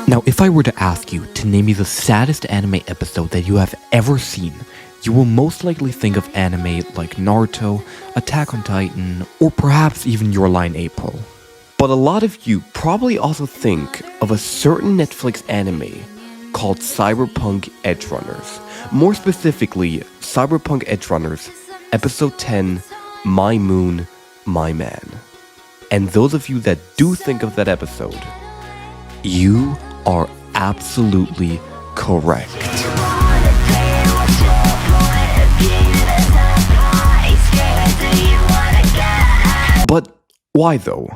Now, if I were to ask you to name me the saddest anime episode that you have ever seen, you will most likely think of anime like Naruto, Attack on Titan, or perhaps even Your Line April. But a lot of you probably also think of a certain Netflix anime called Cyberpunk Edgerunners. More specifically, Cyberpunk Edgerunners, Episode 10, My Moon, My Man. And those of you that do think of that episode, you are absolutely correct. But why though?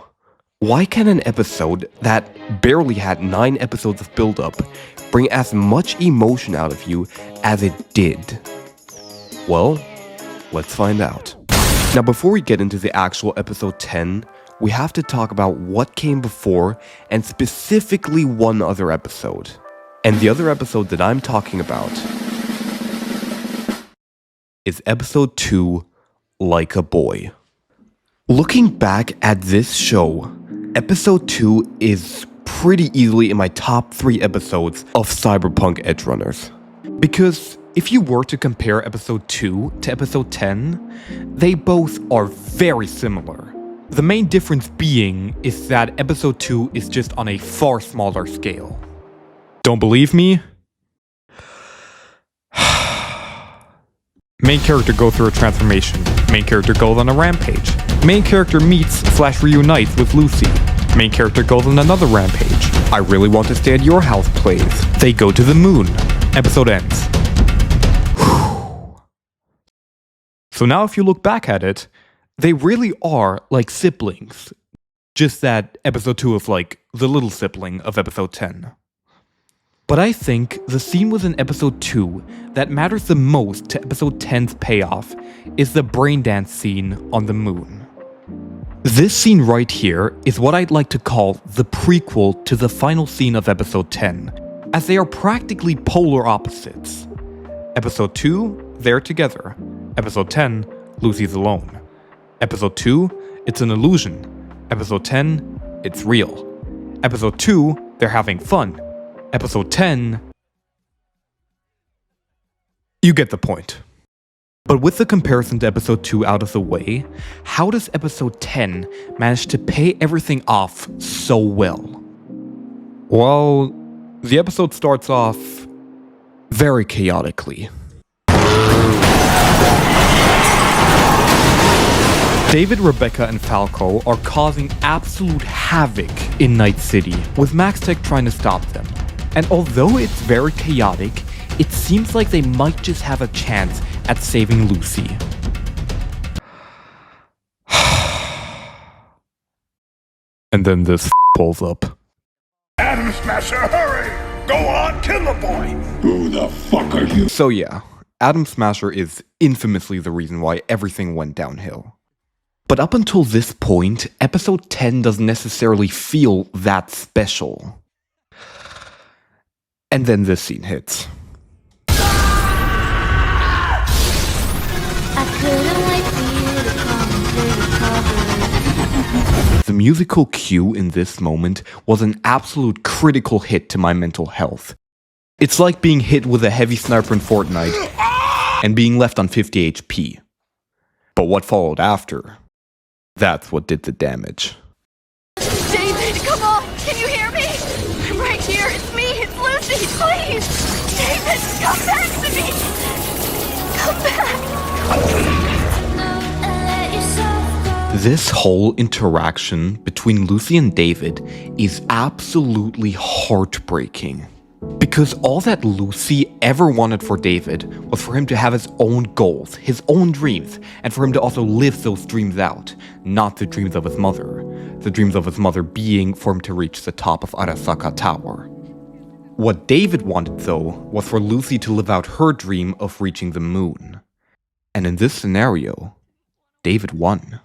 Why can an episode that barely had 9 episodes of build-up bring as much emotion out of you as it did? Well, let's find out. Now, before we get into the actual episode 10, we have to talk about what came before, and specifically one other episode. And the other episode that I'm talking about is episode 2, Like a Boy. Looking back at this show, episode 2 is pretty easily in my top 3 episodes of Cyberpunk Edgerunners. Because if you were to compare episode 2 to episode 10, they both are very similar. The main difference being is that episode 2 is just on a far smaller scale. Don't believe me? Main character goes through a transformation. Main character goes on a rampage. Main character meets/reunites with Lucy. Main character goes on another rampage. I really want to stay at your house plays. They go to the moon. Episode ends. So now if you look back at it, they really are like siblings. Just that episode 2 is like the little sibling of episode 10. But I think the scene within episode 2 that matters the most to episode 10's payoff is the brain dance scene on the moon. This scene right here is what I'd like to call the prequel to the final scene of episode 10, as they are practically polar opposites. Episode 2, they're together. Episode 10, Lucy's alone. Episode 2, it's an illusion. Episode 10, it's real. Episode 2, they're having fun. Episode 10, you get the point. But with the comparison to episode 2 out of the way, how does episode 10 manage to pay everything off so well? Well, the episode starts off very chaotically. David, Rebecca, and Falco are causing absolute havoc in Night City, with Max Tech trying to stop them. And although it's very chaotic, it seems like they might just have a chance at saving Lucy. And then this pulls up. Atom Smasher, hurry! Go on, kill the boy! Who the fuck are you? So yeah, Atom Smasher is infamously the reason why everything went downhill. But up until this point, episode 10 doesn't necessarily feel that special. And then this scene hits. The musical cue in this moment was an absolute critical hit to my mental health. It's like being hit with a heavy sniper in Fortnite and being left on 50 HP. But what followed after, that's what did the damage. David, come on! Can you hear me? I'm right here. It's me. It's Lucy. Please! David, come back to me! Come back! This whole interaction between Lucy and David is absolutely heartbreaking. Because all that Lucy ever wanted for David was for him to have his own goals, his own dreams, and for him to also live those dreams out, not the dreams of his mother. The dreams of his mother being for him to reach the top of Arasaka Tower. What David wanted, though, was for Lucy to live out her dream of reaching the moon. And in this scenario, David won.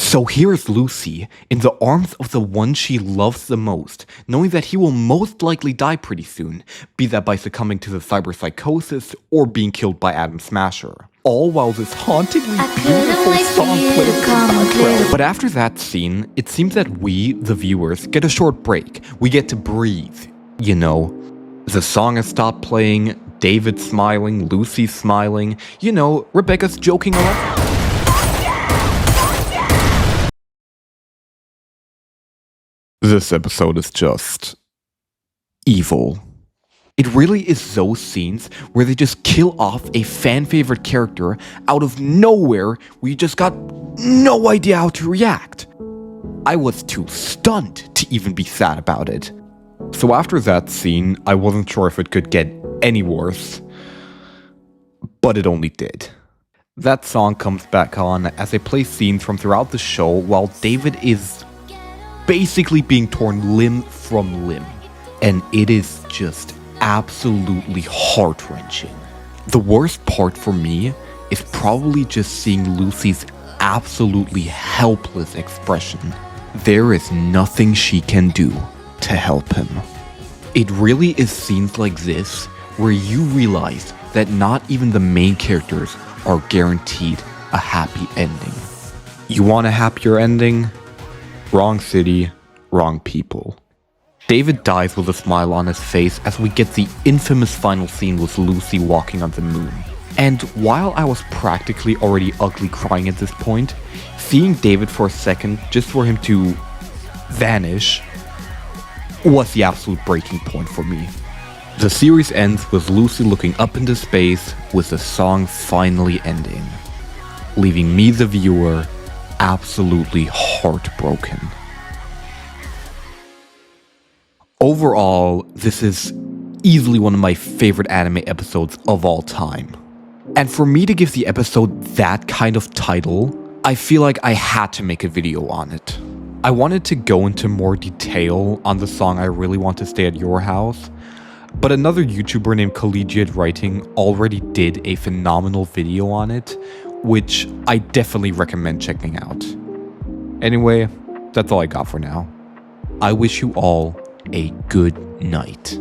So here's Lucy, in the arms of the one she loves the most, knowing that he will most likely die pretty soon, be that by succumbing to the cyberpsychosis or being killed by Adam Smasher. All while this hauntingly beautiful song plays in the background. But after that scene, it seems that we, the viewers, get a short break. We get to breathe, you know. The song has stopped playing, David's smiling, Lucy's smiling, you know, Rebecca's joking around. This episode is just evil. It really is those scenes where they just kill off a fan favorite character out of nowhere where you just got no idea how to react. I was too stunned to even be sad about it. So after that scene, I wasn't sure if it could get any worse, but it only did. That song comes back on as they play scenes from throughout the show while David is basically being torn limb from limb. And it is just absolutely heart-wrenching. The worst part for me is probably just seeing Lucy's absolutely helpless expression. There is nothing she can do to help him. It really is scenes like this where you realize that not even the main characters are guaranteed a happy ending. You want a happier ending? Wrong city, wrong people. David dies with a smile on his face as we get the infamous final scene with Lucy walking on the moon. And while I was practically already ugly crying at this point, seeing David for a second just for him to vanish was the absolute breaking point for me. The series ends with Lucy looking up into space with the song finally ending, leaving me, the viewer, absolutely heartbroken. Overall, this is easily one of my favorite anime episodes of all time. And for me to give the episode that kind of title, I feel like I had to make a video on it. I wanted to go into more detail on the song I Really Want to Stay at Your House, but another YouTuber named Collegiate Writing already did a phenomenal video on it, which I definitely recommend checking out. Anyway, that's all I got for now. I wish you all a good night.